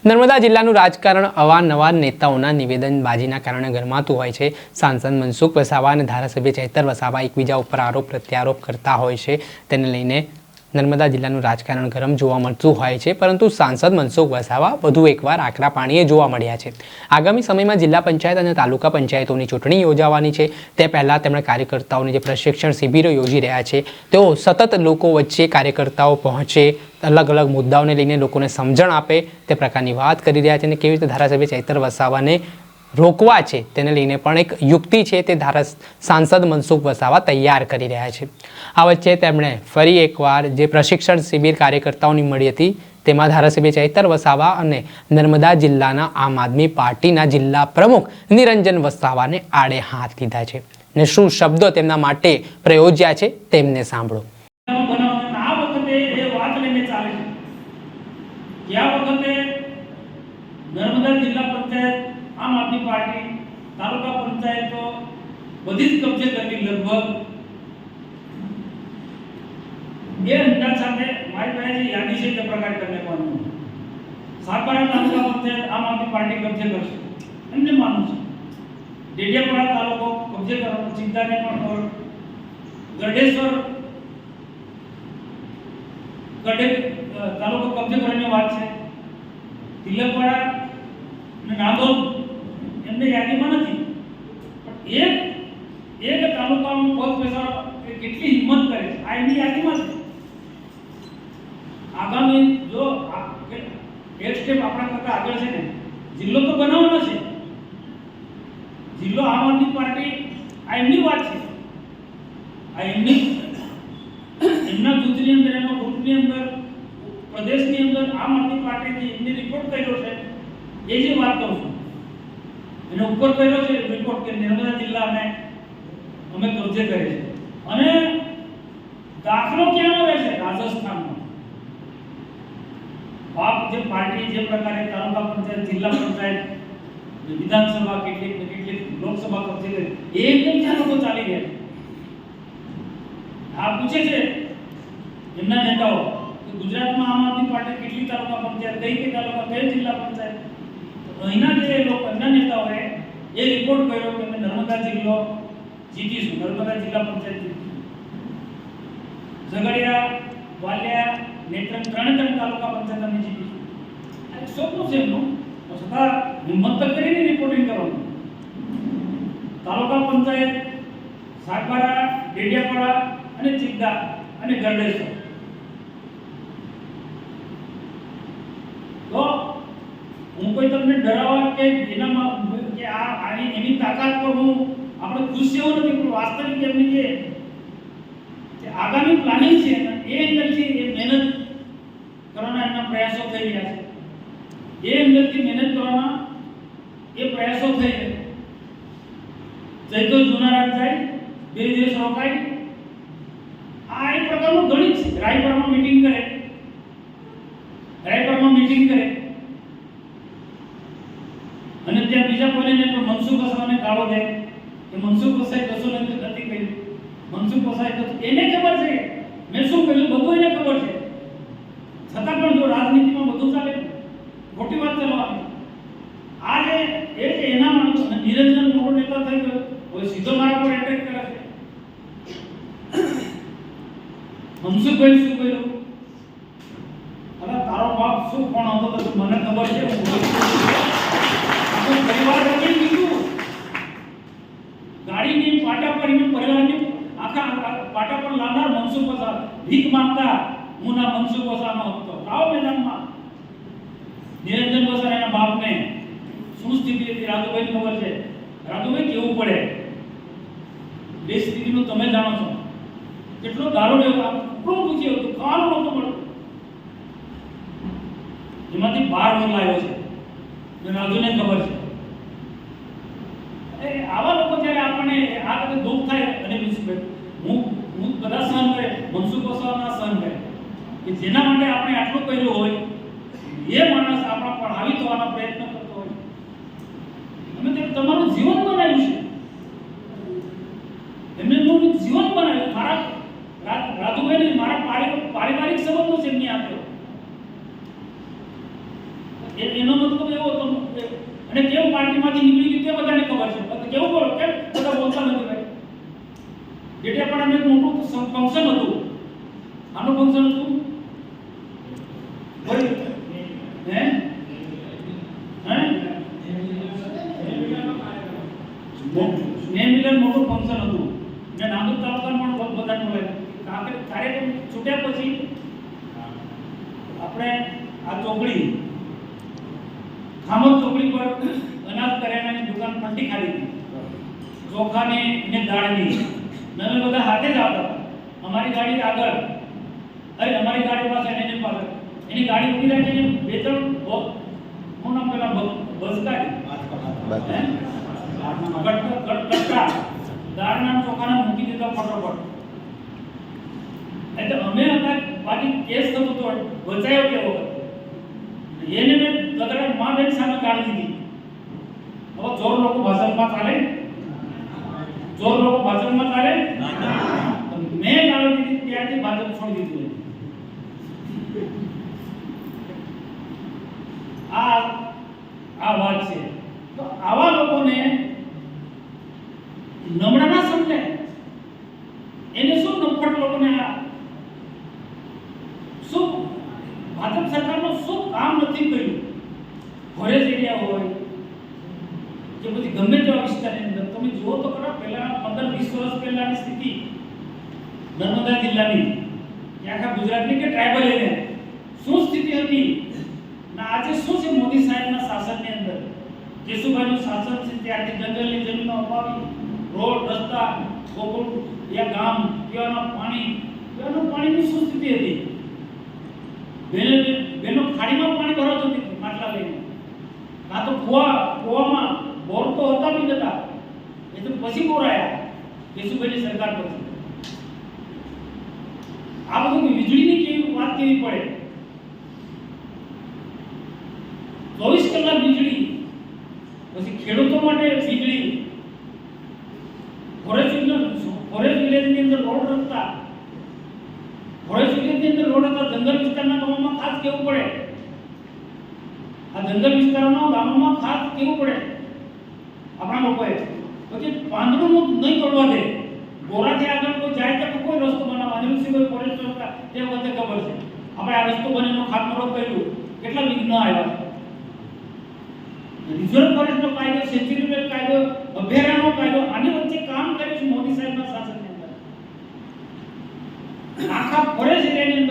નર્મદા જિલ્લાનું રાજકારણ અવારનવાર નેતાઓના નિવેદનબાજીના કારણે ગરમાતું હોય છે. સાંસદ મનસુખ વસાવા અને ધારાસભ્ય ચૈતર વસાવા એકબીજા ઉપર આરોપ પ્રત્યારોપ કરતા હોય છે. તેને લઈને નર્મદા જિલ્લાનું રાજકારણ ગરમ જોવા મળતું હોય છે. પરંતુ સાંસદ મનસુખ વસાવા વધુ એકવાર આકરા પાણીએ જોવા મળ્યા છે. આગામી સમયમાં જિલ્લા પંચાયત અને તાલુકા પંચાયતોની ચૂંટણી યોજાવાની છે. તે પહેલાં તેમણે કાર્યકર્તાઓની જે પ્રશિક્ષણ શિબિરો યોજી રહ્યા છે, તેઓ સતત લોકો વચ્ચે કાર્યકર્તાઓ પહોંચે, અલગ અલગ મુદ્દાઓને લઈને લોકોને સમજણ આપે તે પ્રકારની વાત કરી રહ્યા છે. અને કેવી રીતે ધારાસભ્ય ચૈતર વસાવાને રોકવા છે તેને લઈને પણ એક યુક્તિ છે તે સાંસદ મનસુખ વસાવા તૈયાર કરી રહ્યા છે. આ વચ્ચે તેમણે ફરી એકવાર જે પ્રશિક્ષણ શિબિર કાર્યકર્તાઓની મળી હતી તેમાં ધારાસભ્ય ચૈતર વસાવા અને નર્મદા જિલ્લાના આમ આદમી પાર્ટીના જિલ્લા પ્રમુખ નિરંજન વસાવાને આડે હાથ લીધા છે. ને શું શબ્દો તેમના માટે પ્રયોજ્યા છે તેમને સાંભળો. નર્મદા જિલ્લા પંચાયત આમ આદમી પાર્ટી તાલુકા પંચાયતો બધી જ કબજે કરવી લગભગ એ અંદાજ સાથે મારી પાસે જે યાદી છે તે પ્રકાર કરને માનવું. સાગબારા તાલુકા પંચાયત આમ આદમી પાર્ટી કબજે કરશે એમને માનવું છે. ડેડિયાપાડા તાલુકો કબજે કરવાનો ચિંતાને પણ ઓર ગઢેશ્વર તાલુકો કબજે કરવાની વાત છે. તિલકવાડા અને નાંદોદ એમને યાદીમાં નથી, પણ એક તાલુકામાં પગ બેસાડો કેટલી હિંમત કરે છે આ એમની યાદીમાં છે. આગામી જો એક સ્ટેપ આપણા કરતા આગળ છે ને, જિલ્લો તો બનાવવાનો છે. જિલ્લો આમ આદમી પાર્ટી આ એમની વાત છે. આ એમના જૂથની અંદર, એમના ગ્રુપની અંદર, પ્રદેશની અંદર આમ આદમી પાર્ટીની એમને રિપોર્ટ કર્યો છે એ જે વાત કરું છું. એને ઉપર કર્યો છે રિપોર્ટ કે નર્મદા જિલ્લાને અમે કબજે કરે છે. અને દાખલો ક્યાં આવે છે? રાજસ્થાનમાં. બાપ જે પાર્ટી જે પ્રકારે તાલુકા પંચાયત, જિલ્લા પંચાયત, વિધાનસભા, કેટલીક લોકસભા કબજે કરે એ એકદમ ત્યાં લોકો ચાલી ગયા. આ પૂછે છે એમના નેતાઓ ગુજરાતમાં આમ આદમી પાર્ટી કેટલી તાલુકા પંચાયત, કઈ તાલુકા, કઈ જિલ્લા પંચાયત. અહીંના જે લોકો, એમના નેતાઓએ એ રિપોર્ટ કર્યો કે અમે નર્મદા જિલ્લો જીતીશું, નર્મદા જિલ્લા પંચાયત જીતીશું. ઝઘડિયા, વાલિયા, નેત્રંગ ત્રણ તાલુકા પંચાયત અમે જીતીશું. આ સ્વપ્ન છે એમનું. છતાં હિંમત તો કરીને રિપોર્ટિંગ કરવાનું. તાલુકા પંચાયત સાગબારા, ડેડિયાપાડા અને ચિત્તા અને ગરડેશ્વર. તો હું કોઈ તમને ડરાવવા કે એનામાં કે આની એની તાકાત પર હું આપણે ખુશ જેવું નથી, પણ વાસ્તવિક એમની જે આગામી પ્લાનિંગ છે એ અંદરથી એ મહેનત કરવાના એમના પ્રયાસો થઈ રહ્યા છે. એ અંદરથી મહેનત કરવાના એ પ્રયાસો થઈ રહ્યા. જઈ તો જુનારાજ જાય, 2 દિવસ રોકાય, આ એક પ્રકારનું ગણિત છે. રાયપુરમાં મીટિંગ કરે, અને ત્યાં બીજા કોઈને પણ મનસુખ વસાવાને ગાળો દે કે મનસુખ વસાવાએ કશું નથી કર્યું, મનસુખ વસાવાએ કશું. એને ખબર છે મેં શું કર્યું, બધું એને ખબર છે. છતાં પણ જો રાજનીતિમાં બધું ચાલે, ખોટી વાત ચાલવાની. આ જે એના નિરંજન મોટો નેતા થઈ ગયો, હવે સીધો મારા પર એટેક કરે છે. મનસુખભાઈ શું કર્યું? તારો બાપ શું કોણ હતો તો મને ખબર છે. પરિવાર રમી દીધું, ગાડીની પાટા પર પરિવારની આખા પાટા પર લાવનાર મનસુખ વસાવા, ભીખ માંગતા હું ના મનસુખ વસાવાનો હતો. આવો મેદાનમાં નિરંજન વસાવા એના બાપને શું સ્થિતિ હતી રાજુભાઈ ખબર છે. રાજુભાઈ કેવું પડે એ સ્થિતિનું તમે જાણો છો. કેટલો દારૂ લેવો, કોણ પૂછ્યું હતું, ખાવાનું નહોતું મળતું, એમાંથી 12 રોજ લાવ્યો છે. રાજુને ખબર છે. આવા લોકો જ્યારે આપણને આ બધું દુઃખ થાય, અને હું બધા સહન કરે, મનસુખ વસાવાના સહન કરે કે જેના માટે આપણે આટલું કર્યું હોય એ માણસ આપણા પર હાવી થવાના પ્રયત્ન કરતો હોય. અમે તમારું જીવન બનાવ્યું છે, એમને જીવન બનાવ્યું. મારા રાજુભાઈ મારા પારિવારિક સંબંધો છે એમની આપેલો. એનો એનો મતલબ એવો હતો અને કેમ પાર્ટીમાંથી નીકળી ગઈ તે બધાને ખબર છે. તો કેવું બોલો કેમ બધા બોલતા નથી ભાઈ. ડેડિયાપાડામાં એક મોટું ફંક્શન હતું. આનું ફંક્શન હતું બોલ હે મિલન મોટું ફંક્શન હતું ને નાંદોદ તાલુકામાં પણ બધાને બોલાવ્યા. કાર્યક્રમ છૂટ્યા પછી આપણે આ ચોકડી ખામોદ ચોકડી પર અનાજ કરિયાણાની દુકાન પલટી ખાલી હતી. ચોખાની ને દાળની અમે બધા હાથે જ આવતા હતા. અમારી ગાડી આગળ અમારી ગાડી પાસે એને પાસે એની ગાડી ઊભી રાખીને બે ત્રણ હું નામ પેલા બસકાડી કટકા દાળના ચોખાના મૂકી દીધા ફટોફટ. એટલે અમે હતા બાકી કેસ થતો તો બચાયો કેવો એને મેં ગદડા માં બેન સામે કાઢી દીધી. હવે જોર લોકો ભાષણમાં ચાલે જોર લોકો ભાષણમાં ચાલે મેં ગાળી દીધી ત્યારથી ભાજપ છોડી દીધું. આ વાત છે. તો આવા લોકોને નમણા ના સમજે એને શું નફટ લોકોને શું ભાજપ સરકારનું શું કામ નથી કર્યું. ફોરેસ્ટ એરિયા હોય કે પછી ગમે તેવા વિસ્તારની અંદર તમે જુઓ તો ખરા પહેલા 15-20 વર્ષ પહેલાની સ્થિતિ નર્મદા જિલ્લાની કે આખા ગુજરાતની કે ટ્રાઇબલ એરિયા શું સ્થિતિ હતી ને આજે શું છે મોદી સાહેબના શાસનની અંદર કેશુભાઈનું શાસન છે ત્યારથી જંગલની જમીનો અપાવી રોડ રસ્તા ગોકુળ યા ગામ પીવાના પાણીની શું સ્થિતિ હતી. બેનો ખાડીમાં પાણી ભરાતું હતું માટલા લઈને કાં તો કુવામાં બોર તો હતા બી નતા એ તો પછી બોર આવ્યા કેશુભાઈની સરકાર પછી. આ બધું વીજળીની કેવી વાત કેવી પડે. 24 કલાક વીજળી પછી ખેડૂતો માટે વીજળી ફોરેસ્ટ વિલેજની અંદર રોડ રસ્તા ફોરેસ્ટ વિલેજની અંદર રોડ રસ્તા જંગલ વિસ્તારના ગામોમાં ખાસ કેવું પડે. આ જંગલ વિસ્તારના ગામોમાં ખાસ કેવું પડે આપણા લોકોએ પછી પાંદડું નહીં તોડવા દે. ગોરાથી આગળ કોઈ જાય તો કોઈ રસ્તો બનાવવાનો સિવાય ફોરેસ્ટ રસ્તા તે વખતે ખબર છે આપણે આ રસ્તો બનેનો ખાતમુહૂર્ત કર્યું કેટલા વિઘ્ન આવ્યા. રિઝર્વ ફોરેસ્ટનો કાયદો સેન્ચુરી કાયદો અભયારણ્યનો કાયદો આની વચ્ચે કામ કરે છે મોદી સાહેબના શાસનની અંદર. આખા ફોરેસ્ટ એરિયાની